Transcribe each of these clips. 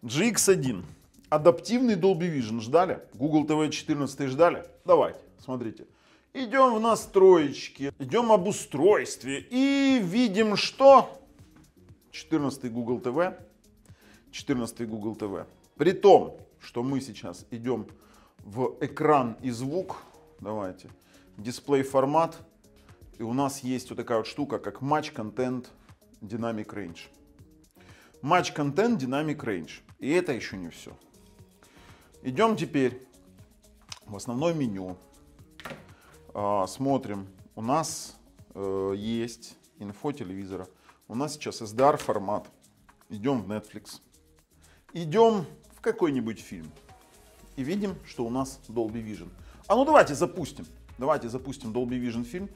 GX1. Адаптивный Dolby Vision ждали? Google TV 14 ждали? Давайте, смотрите. Идем в настройки, идем об устройстве и видим, что 14 Google TV. 14 Google TV. При том, что мы сейчас идем в экран и звук. Давайте. Дисплей формат. И у нас есть вот такая вот штука, как Match Content Dynamic Range. Match Content Dynamic Range. И это еще не все. Идем теперь в основное меню. Смотрим. У нас есть инфо телевизора. У нас сейчас SDR формат. Идем в Netflix. Идем в какой-нибудь фильм. И видим, что у нас Dolby Vision. А ну давайте запустим. Давайте запустим Dolby Vision фильм.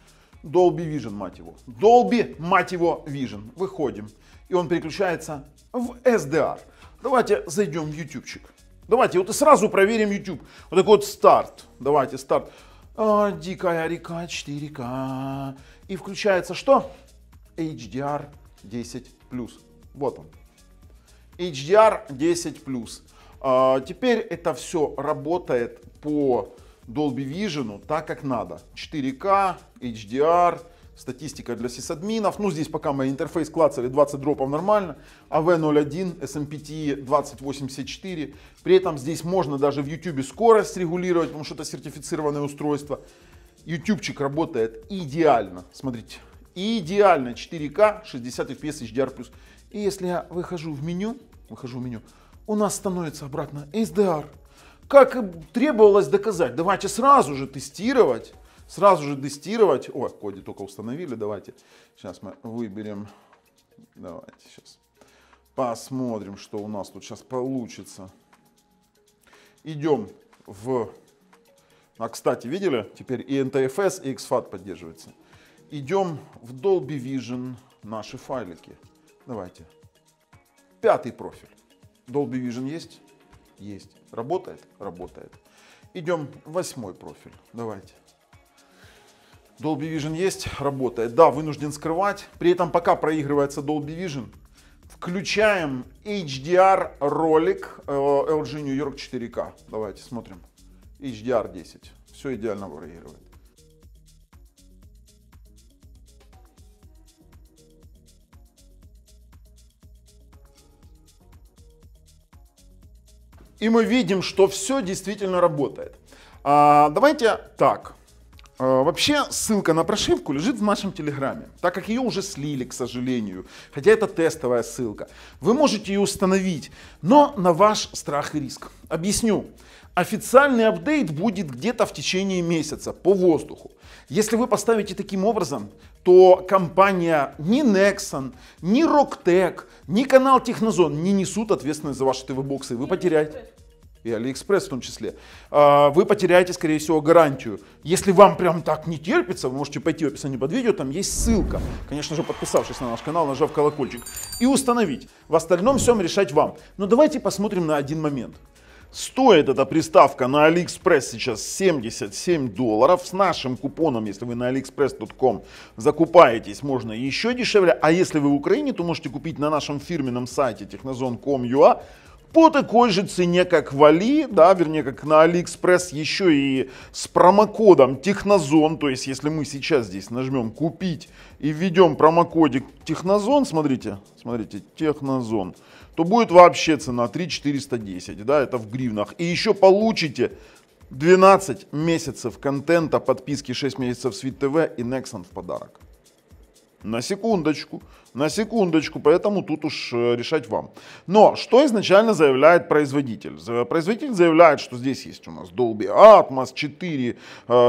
Dolby Vision, мать его. Dolby, мать его, Vision. Выходим. И он переключается в SDR. Давайте зайдем в YouTubeчик. Давайте вот и сразу проверим YouTube. Вот такой вот старт. Давайте старт. Дикая река 4К. И включается что? HDR 10+. Вот он. HDR 10+. Теперь это все работает по Dolby Vision так, как надо. 4К, HDR, статистика для сисадминов. Ну, здесь пока мы интерфейс клацали, 20 дропов нормально. AV01, SMPTE 2084. При этом здесь можно даже в YouTube скорость регулировать, потому что это сертифицированное устройство. YouTubeчик работает идеально. Смотрите, идеально 4К, 60 FPS, HDR+. И если я выхожу в меню, у нас становится обратно SDR. Как требовалось доказать. Давайте сразу же тестировать. О, коди только установили. Давайте. Сейчас мы выберем. Давайте сейчас посмотрим, что у нас тут сейчас получится. Идем в... кстати, видели? Теперь и NTFS, и XFAT поддерживается. Идем в Dolby Vision наши файлики. Давайте. 5-й профиль. Dolby Vision есть? Есть. Работает? Работает. Идем в 8-й профиль. Давайте. Dolby Vision есть? Работает. Да, вынужден скрывать. При этом пока проигрывается Dolby Vision, включаем HDR ролик LG New York 4K. Давайте смотрим. HDR 10. Все идеально проигрывает. И мы видим, что все действительно работает. Давайте так. Вообще ссылка на прошивку лежит в нашем телеграме, так как ее уже слили, к сожалению. Хотя это тестовая ссылка. Вы можете ее установить, но на ваш страх и риск. Объясню. Официальный апдейт будет где-то в течение месяца по воздуху. Если вы поставите таким образом, то компания ни Nexon, ни Rocktech, ни канал Технозон не несут ответственность за ваши ТВ-боксы. Вы потеряете. И AliExpress в том числе. Вы потеряете, скорее всего, гарантию. Если вам прям так не терпится, вы можете пойти в описании под видео, там есть ссылка. Конечно же, подписавшись на наш канал, нажав колокольчик. И установить. В остальном всем решать вам. Но давайте посмотрим на один момент. Стоит эта приставка на AliExpress сейчас $77. С нашим купоном, если вы на aliexpress.com закупаетесь, можно еще дешевле. А если вы в Украине, то можете купить на нашем фирменном сайте technozone.com.ua по такой же цене, как в Али, да, вернее, как на AliExpress, еще и с промокодом Технозон. То есть, если мы сейчас здесь нажмем «Купить» и введем промокодик Технозон, смотрите, Технозон, то будет вообще цена 3410, да, это в гривнах. И еще получите 12 месяцев контента, подписки 6 месяцев Свит ТВ и Nexon в подарок. На секундочку, поэтому тут уж решать вам. Но что изначально заявляет производитель? Производитель заявляет, что здесь есть у нас Dolby Atmos, 4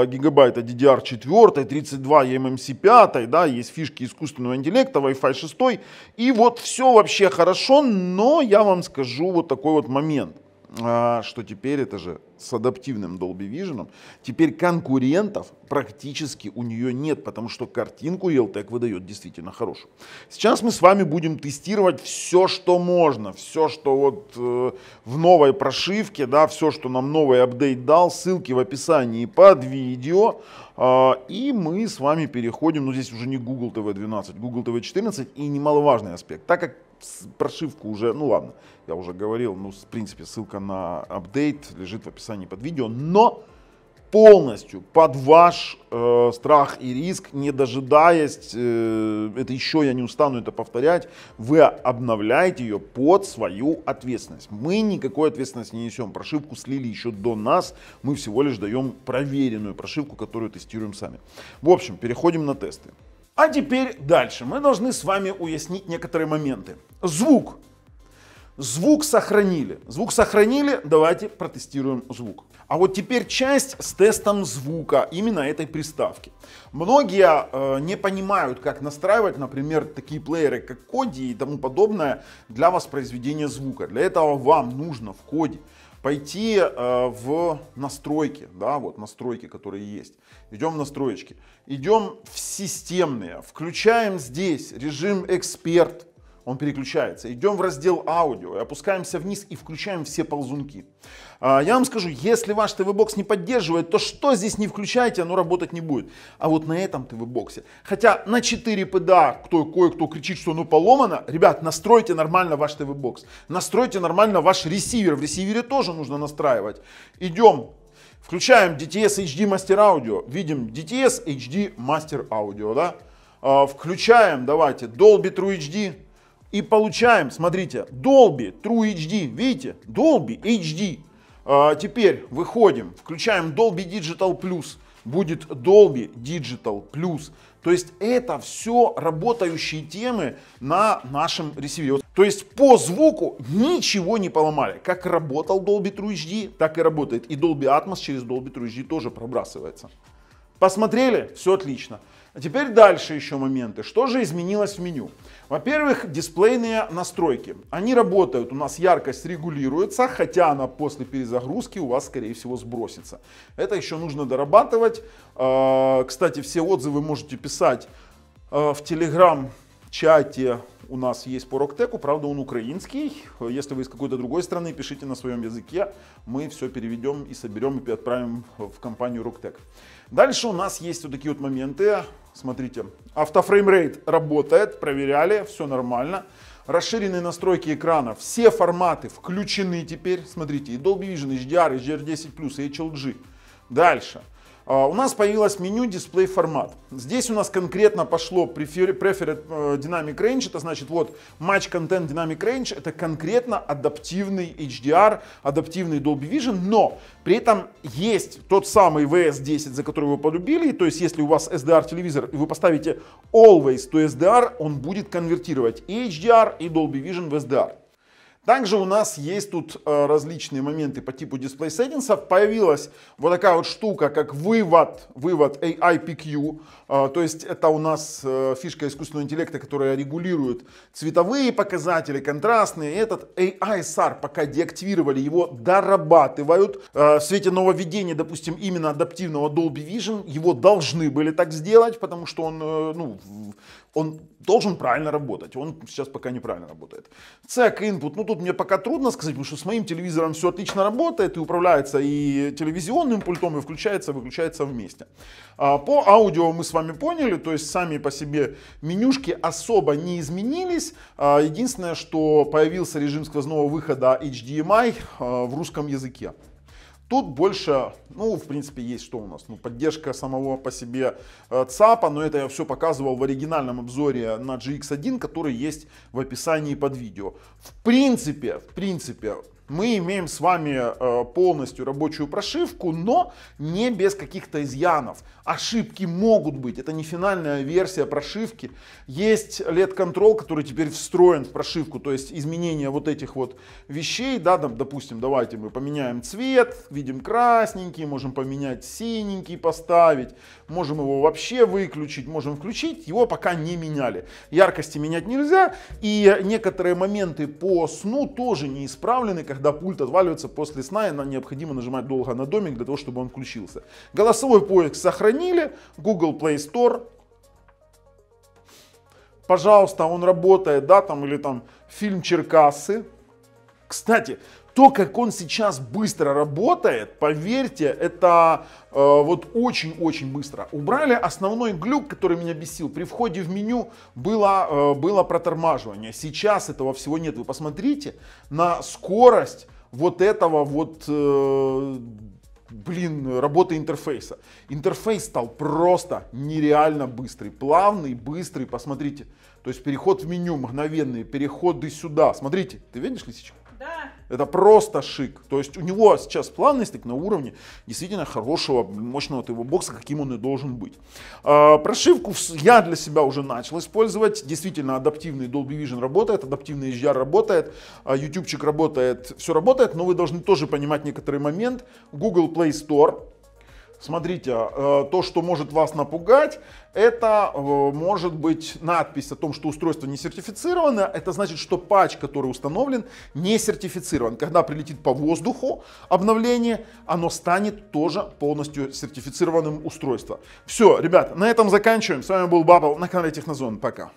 гигабайта DDR4, 32 eMMC 5, да, есть фишки искусственного интеллекта, Wi-Fi 6. И вот все вообще хорошо, но я вам скажу вот такой вот момент. Что теперь это же с адаптивным Dolby Vision, теперь конкурентов практически у нее нет, потому что картинку Realtek выдает действительно хорошую. Сейчас мы с вами будем тестировать все, что можно, все, что вот в новой прошивке, да, все, что нам новый апдейт дал, ссылки в описании под видео. И мы с вами переходим, ну здесь уже не Google TV 12, Google TV 14 и немаловажный аспект, так как прошивку уже, ну ладно, я уже говорил, ну в принципе ссылка на апдейт лежит в описании под видео, но полностью под ваш страх и риск, не дожидаясь, это еще я не устану это повторять, вы обновляете ее под свою ответственность. Мы никакой ответственности не несем. Прошивку слили еще до нас, мы всего лишь даем проверенную прошивку, которую тестируем сами. В общем, переходим на тесты. А теперь дальше. Мы должны с вами уяснить некоторые моменты. Звук. Звук сохранили. Звук сохранили, давайте протестируем звук. А вот теперь часть с тестом звука именно этой приставки. Многие не понимают, как настраивать, например, такие плееры, как Kodi и тому подобное для воспроизведения звука. Для этого вам нужно в Kodi пойти в настройки, да, вот настройки, которые есть. Идем в настроечки, идем в системные, включаем здесь режим эксперт. Он переключается. Идем в раздел аудио, опускаемся вниз и включаем все ползунки. Я вам скажу, если ваш ТВ-бокс не поддерживает, то что здесь не включайте, оно работать не будет. А вот на этом ТВ-боксе, хотя на 4 ПДА кое-кто кричит, что оно поломано, ребят, настройте нормально ваш ТВ-бокс. Настройте нормально ваш ресивер. В ресивере тоже нужно настраивать. Идем. Включаем DTS HD Master Audio. Видим DTS HD Master Audio. Да? Включаем, давайте, Dolby True HD. И получаем, смотрите, Dolby True HD, видите, Dolby HD. Теперь выходим, включаем Dolby Digital Plus, будет Dolby Digital Plus. То есть это все работающие темы на нашем ресивере. То есть по звуку ничего не поломали. Как работал Dolby True HD, так и работает. И Dolby Atmos через Dolby True HD тоже пробрасывается. Посмотрели? Все отлично. А теперь дальше еще моменты. Что же изменилось в меню? Во-первых, дисплейные настройки. Они работают, у нас яркость регулируется, хотя она после перезагрузки у вас, скорее всего, сбросится. Это еще нужно дорабатывать. Кстати, все отзывы можете писать в телеграм-чате. У нас есть по Rocktech, правда он украинский. Если вы из какой-то другой страны, пишите на своем языке. Мы все переведем и соберем и отправим в компанию Rocktech. Дальше у нас есть вот такие вот моменты. Смотрите, автофреймрейт работает, проверяли, все нормально. Расширенные настройки экрана, все форматы включены теперь. Смотрите, и Dolby Vision, HDR, HDR10+, и HLG. Дальше. У нас появилось меню дисплей формат. Здесь у нас конкретно пошло Preferred Dynamic Range. Это значит вот Match Content Dynamic Range. Это конкретно адаптивный HDR, адаптивный Dolby Vision. Но при этом есть тот самый VS10, за который вы полюбили. То есть если у вас SDR телевизор и вы поставите Always to SDR, он будет конвертировать и HDR, и Dolby Vision в SDR. Также у нас есть тут различные моменты по типу дисплей сеттингсов. Появилась вот такая вот штука, как вывод AI-PQ. То есть это у нас фишка искусственного интеллекта, которая регулирует цветовые показатели, контрастные. Этот AI-SAR пока деактивировали, его дорабатывают. В свете нововведения, допустим, именно адаптивного Dolby Vision, его должны были так сделать, потому что он должен правильно работать. Он сейчас пока неправильно работает. CEC input, тут мне пока трудно сказать, потому что с моим телевизором все отлично работает и управляется и телевизионным пультом, и включается, выключается вместе. По аудио мы с вами поняли, то есть сами по себе менюшки особо не изменились. Единственное, что появился режим сквозного выхода HDMI в русском языке. Тут больше, в принципе, есть что у нас. Поддержка самого по себе ЦАПа, но это я все показывал в оригинальном обзоре на GX1, который есть в описании под видео. В принципе, мы имеем с вами полностью рабочую прошивку, но не без каких-то изъянов. Ошибки могут быть, это не финальная версия прошивки. Есть LED Control, который теперь встроен в прошивку, то есть изменение вот этих вот вещей. Да, допустим, давайте мы поменяем цвет, видим красненький, можем поменять синенький, поставить. Можем его вообще выключить, можем включить, его пока не меняли. Яркости менять нельзя, и некоторые моменты по сну тоже не исправлены, когда пульт отваливается после сна, и нам необходимо нажимать долго на домик для того, чтобы он включился. Голосовой поиск сохранили, Google Play Store. Пожалуйста, он работает, да, там или там фильм Черкассы. Кстати, то, как он сейчас быстро работает, поверьте, это вот очень-очень быстро. Убрали основной глюк, который меня бесил. При входе в меню было протормаживание. Сейчас этого всего нет. Вы посмотрите на скорость вот этого вот, работы интерфейса. Интерфейс стал просто нереально быстрый, плавный, быстрый. Посмотрите. То есть переход в меню мгновенный, переходы сюда. Смотрите, ты видишь, лисичка? Да. Это просто шик. То есть у него сейчас плавность на уровне действительно хорошего, мощного TV-бокса, каким он и должен быть. Прошивку я для себя уже начал использовать. Действительно адаптивный Dolby Vision работает, адаптивный HDR работает, YouTubeчик работает, все работает, но вы должны тоже понимать некоторый момент. Google Play Store. Смотрите, то, что может вас напугать, это может быть надпись о том, что устройство не сертифицировано. Это значит, что патч, который установлен, не сертифицирован. Когда прилетит по воздуху обновление, оно станет тоже полностью сертифицированным устройством. Все, ребята, на этом заканчиваем. С вами был Бабл на канале Технозон. Пока.